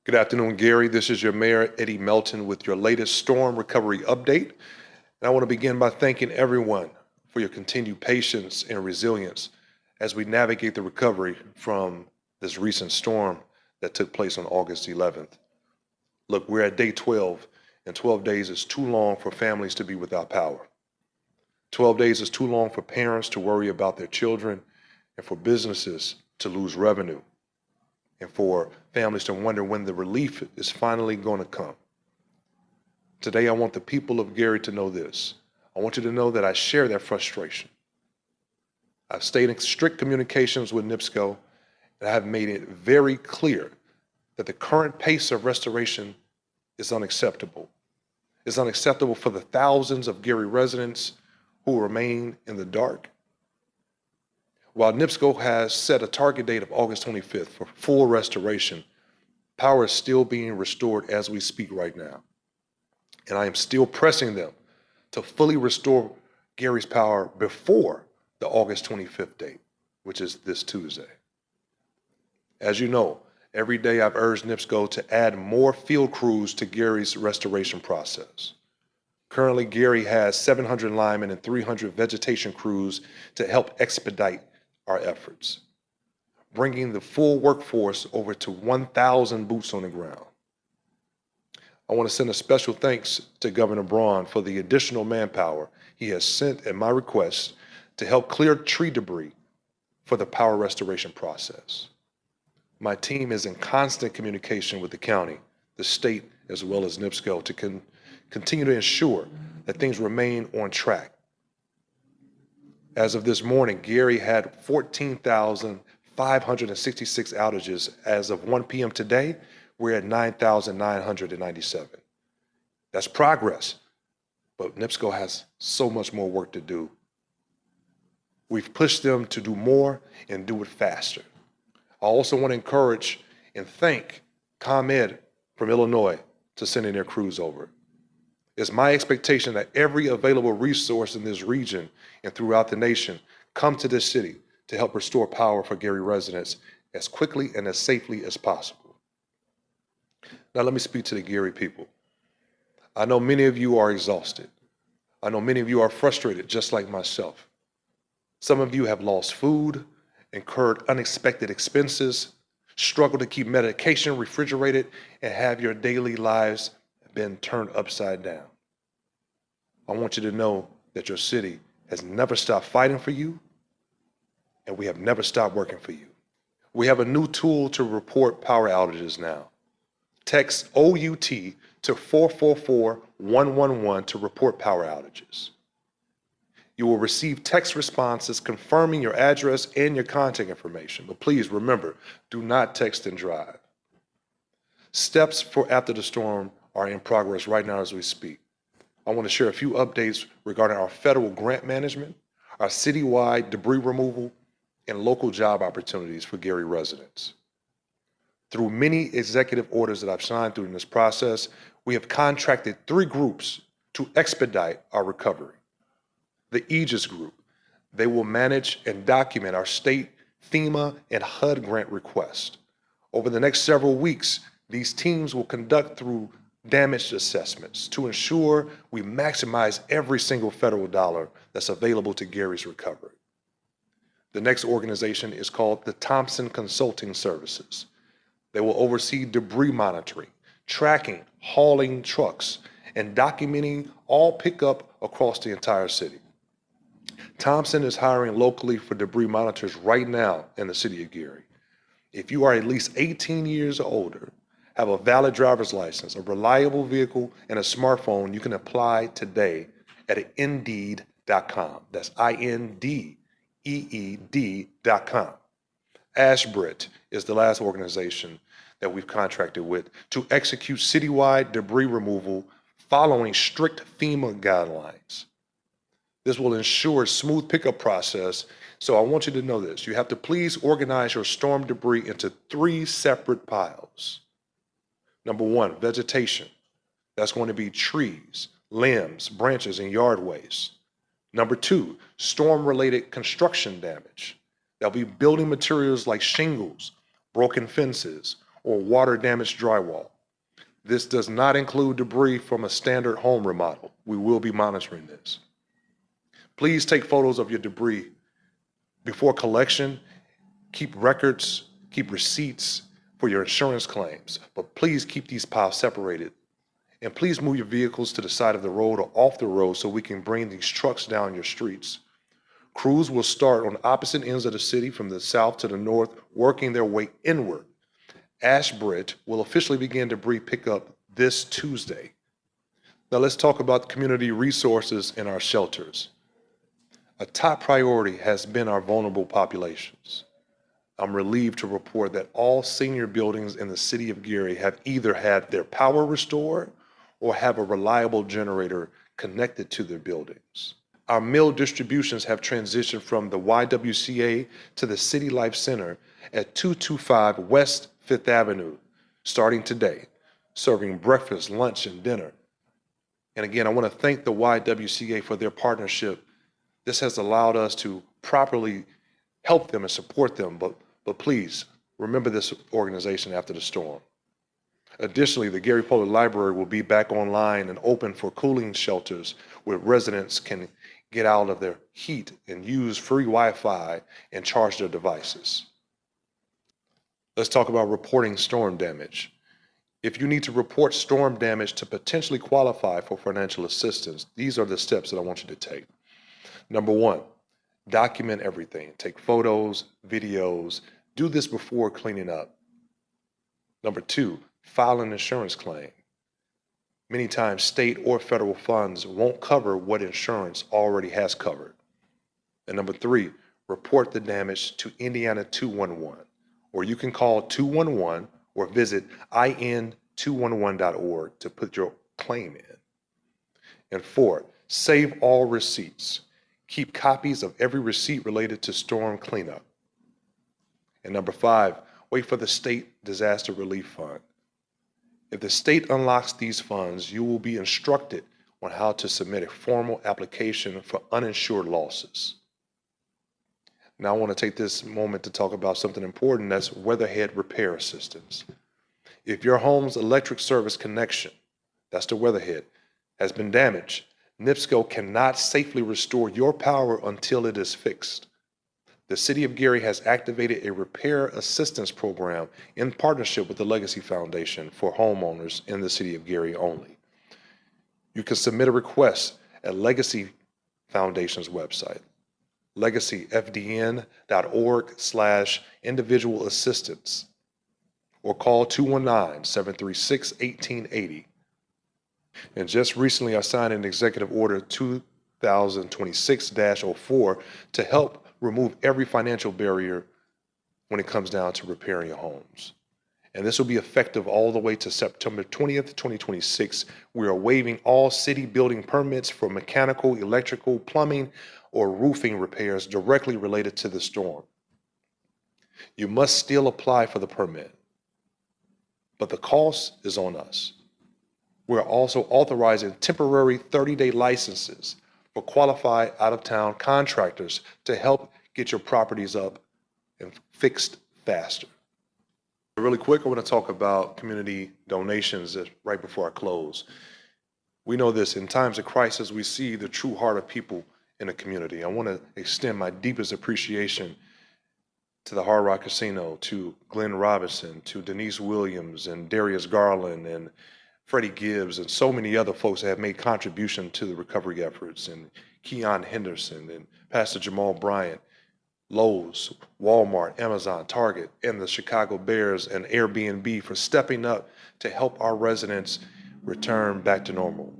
Good afternoon, Gary. This is your Mayor, Eddie Melton, with your latest storm recovery update. And I want to begin by thanking everyone for your continued patience and resilience as we navigate the recovery from this recent storm that took place on August 11th. Look, we're at day 12, and 12 days is too long for families to be without power. 12 days is too long for parents to worry about their children and for businesses to lose revenue, and for families to wonder when the relief is finally going to come. Today, I want the people of Gary to know this. I want you to know that I share that frustration. I've stayed in strict communications with NIPSCO, and I have made it very clear that the current pace of restoration is unacceptable. It's unacceptable for the thousands of Gary residents who remain in the dark. While NIPSCO has set a target date of August 25th for full restoration, power is still being restored as we speak right now. And I am still pressing them to fully restore Gary's power before the August 25th date, which is this Tuesday. As you know, every day I've urged NIPSCO to add more field crews to Gary's restoration process. Currently, Gary has 700 linemen and 300 vegetation crews to help expedite our efforts, bringing the full workforce over to 1,000 boots on the ground. I want to send a special thanks to Governor Braun for the additional manpower he has sent at my request to help clear tree debris for the power restoration process. My team is in constant communication with the county, the state, as well as NIPSCO to continue to ensure that things remain on track. As of this morning, Gary had 14,566 outages. As of 1 p.m. today, we're at 9,997. That's progress, but NIPSCO has so much more work to do. We've pushed them to do more and do it faster. I also want to encourage and thank ComEd from Illinois to sending their crews over. It's my expectation that every available resource in this region and throughout the nation come to this city to help restore power for Gary residents as quickly and as safely as possible. Now let me speak to the Gary people. I know many of you are exhausted. I know many of you are frustrated, just like myself. Some of you have lost food, incurred unexpected expenses, struggled to keep medication refrigerated, and have your daily lives been turned upside down. I want you to know that your city has never stopped fighting for you, and we have never stopped working for you. We have a new tool to report power outages now. Text OUT to 444-111 to report power outages. You will receive text responses confirming your address and your contact information, but please remember, do not text and drive. Steps for after the storm are in progress right now as we speak. I want to share a few updates regarding our federal grant management, our citywide debris removal, and local job opportunities for Gary residents. Through many executive orders that I've signed through in this process, we have contracted 3 groups to expedite our recovery. The Aegis group, they will manage and document our state, FEMA, and HUD grant requests. Over the next several weeks, these teams will conduct through damage assessments to ensure we maximize every single federal dollar that's available to Gary's recovery. The next organization is called the Thompson Consulting Services. They will oversee debris monitoring, tracking, hauling trucks, and documenting all pickup across the entire city. Thompson is hiring locally for debris monitors right now in the city of Gary. If you are at least 18 years or older, have a valid driver's license, a reliable vehicle, and a smartphone, you can apply today at Indeed.com. That's INDEED.com. AshBritt is the last organization that we've contracted with to execute citywide debris removal following strict FEMA guidelines. This will ensure a smooth pickup process, so I want you to know this. You have to please organize your storm debris into 3 separate piles. Number 1, vegetation. That's going to be trees, limbs, branches, and yard waste. Number 2, storm-related construction damage. That'll be building materials like shingles, broken fences, or water-damaged drywall. This does not include debris from a standard home remodel. We will be monitoring this. Please take photos of your debris before collection. Keep records, keep receipts for your insurance claims, but please keep these piles separated. And please move your vehicles to the side of the road or off the road so we can bring these trucks down your streets. Crews will start on opposite ends of the city from the south to the north, working their way inward. AshBritt will officially begin debris pickup this Tuesday. Now let's talk about community resources in our shelters. A top priority has been our vulnerable populations. I'm relieved to report that all senior buildings in the city of Gary have either had their power restored or have a reliable generator connected to their buildings. Our meal distributions have transitioned from the YWCA to the City Life Center at 225 West 5th Avenue, starting today, serving breakfast, lunch, and dinner. And again, I want to thank the YWCA for their partnership. This has allowed us to properly help them and support them, but please remember this organization after the storm. Additionally, the Gary Public Library will be back online and open for cooling shelters where residents can get out of their heat and use free Wi-Fi and charge their devices. Let's talk about reporting storm damage. If you need to report storm damage to potentially qualify for financial assistance, these are the steps that I want you to take. Number one, document everything. Take photos, videos. Do this before cleaning up. Number two, file an insurance claim. Many times, state or federal funds won't cover what insurance already has covered. And number three, report the damage to Indiana 211, or you can call 211 or visit in211.org to put your claim in. And four, save all receipts. Keep copies of every receipt related to storm cleanup. And number five, wait for the state disaster relief fund. If the state unlocks these funds, you will be instructed on how to submit a formal application for uninsured losses. Now I want to take this moment to talk about something important, that's weatherhead repair assistance. If your home's electric service connection, that's the weatherhead, has been damaged, NIPSCO cannot safely restore your power until it is fixed. The City of Gary has activated a repair assistance program in partnership with the Legacy Foundation for homeowners in the City of Gary only. You can submit a request at Legacy Foundation's website, legacyfdn.org/individual assistance, or call 219-736-1880. And just recently, I signed an Executive Order 2026-04 to help remove every financial barrier when it comes down to repairing your homes. And this will be effective all the way to September 20th, 2026. We are waiving all city building permits for mechanical, electrical, plumbing, or roofing repairs directly related to the storm. You must still apply for the permit, but the cost is on us. We're also authorizing temporary 30-day licenses for qualified out-of-town contractors to help get your properties up and fixed faster. Really quick, I want to talk about community donations right before I close. We know this, in times of crisis, we see the true heart of people in the community. I want to extend my deepest appreciation to the Hard Rock Casino, to Glenn Robinson, to Denise Williams and Darius Garland and Freddie Gibbs and so many other folks that have made contribution to the recovery efforts, and Keon Henderson and Pastor Jamal Bryant, Lowe's, Walmart, Amazon, Target, and the Chicago Bears and Airbnb for stepping up to help our residents return back to normal.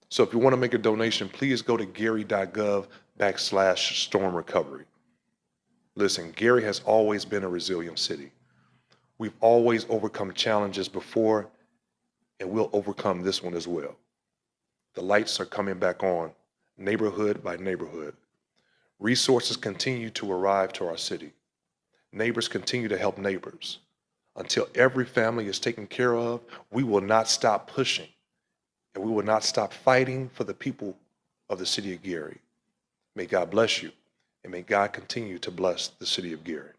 So if you want to make a donation, please go to gary.gov/storm recovery. Listen, Gary has always been a resilient city. We've always overcome challenges before, and we'll overcome this one as well. The lights are coming back on, neighborhood by neighborhood. Resources continue to arrive to our city. Neighbors continue to help neighbors. Until every family is taken care of, we will not stop pushing, and we will not stop fighting for the people of the city of Gary. May God bless you, and may God continue to bless the city of Gary.